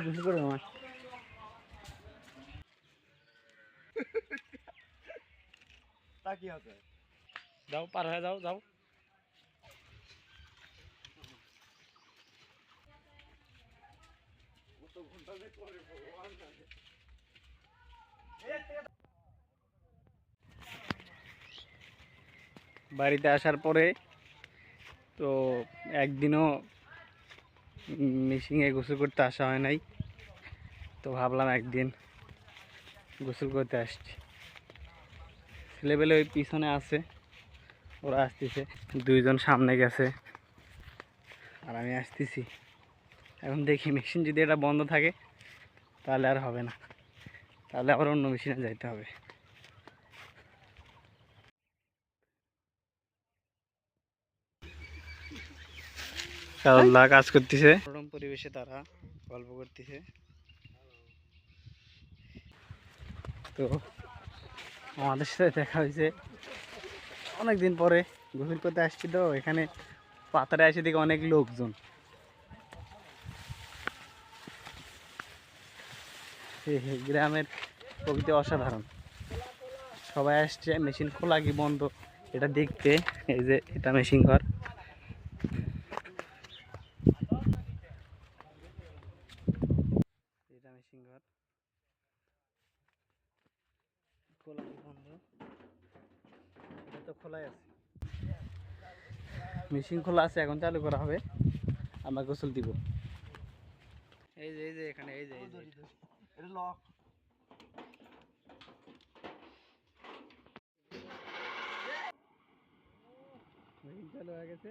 গোসল করবে আমার। তা কি আছে? যাও, পার হয়ে যাও, যাও। বাড়িতে আসার পরে তো একদিনও মেশিনে গোসল করতে আসা হয় নাই, তো ভাবলাম একদিন গোসল করতে আসছি। ছেলেবেলে ওই পিছনে আছে, ওরা আসতেছে, দুইজন সামনে গেছে আর আমি আসতেছি। এখন দেখি মেশিন যদি এটা বন্ধ থাকে তাহলে আর হবে না, তাহলে আবার অন্য মেশিনে যাইতে হবে। আল্লাহ কাজ করতেছে, গরম পরিবেশে তারা গল্প করতেছে। তো আমাদের সাথে দেখা হয়েছে অনেকদিন পরে, গোসল করতে আসছি। তো এখানে পাতারে এসে দেখে অনেক লোকজন। গ্রামের প্রকৃতি অসাধারণ। সবাই আসছে মেশিন খোলা কি বন্ধ এটা দেখতে। এই যে এটা মেশিন ঘর, এটা মেশিন ঘর খোলা কি বন্ধ, এটা তো খোলাই আছে। মেশিন খোলা আছে, এখন চালু করা হবে, আমরা গোসল দিব। এই যে এখানে এই যে এটা লক। মেশিন চালু হয়ে গেছে।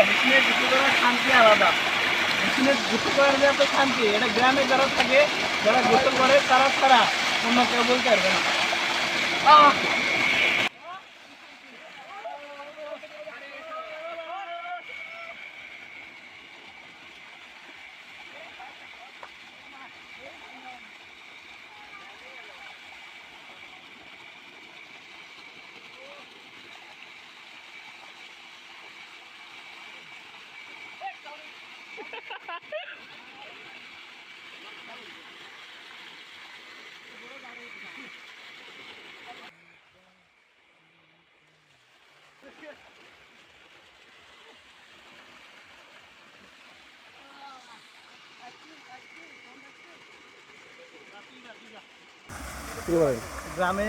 মেশিনের গোসল করার শান্তি আলাদা। মেশিনের গোসল করার যে এত শান্তি, এটা গ্রামে যারা থাকে, যারা গোসল করে তারা ছাড়া অন্য কেউ বলতে পারবে না। গ্রামে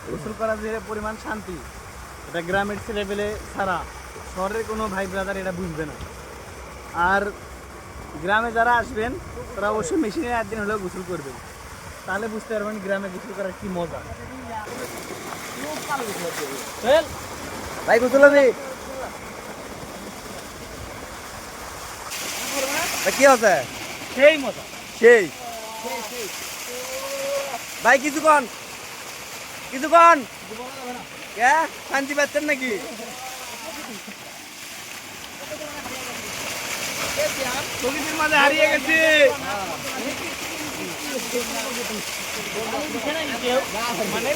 গোসল করার যে পরিমাণ শান্তি, এটা গ্রামের ছেলেপেলে ছাড়া শহরের কোনো ভাই ব্রাদার এটা বুঝবে না। আর গ্রামে যারা আসবেন তারা অবশ্যই মেশিনে একদিন হলেও গোসল করবেন, তাহলে বুঝতে পারবেন গ্রামে গোসল করার কি মজা। ভাই গোসল হবে? কি আছে? সেই মজা, সেই ভাই কিছুক্ষণ কিছুক্ষণ কে শান্তি পাচ্ছেন নাকি? প্রকৃতির মাঝে হারিয়ে গেছে। মানে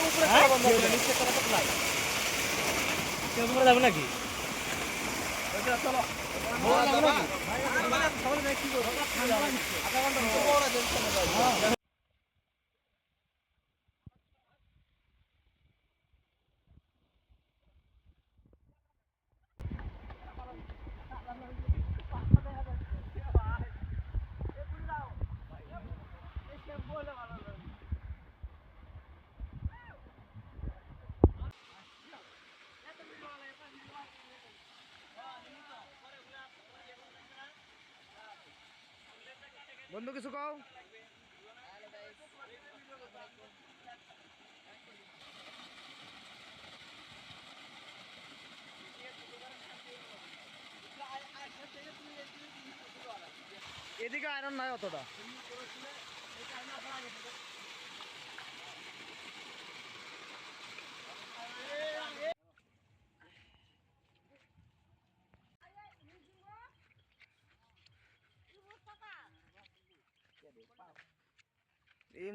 উপরে যাবে নাকি? বন্ধু কিছু কও। এদিকে আয়রন নাই অতটা। টিম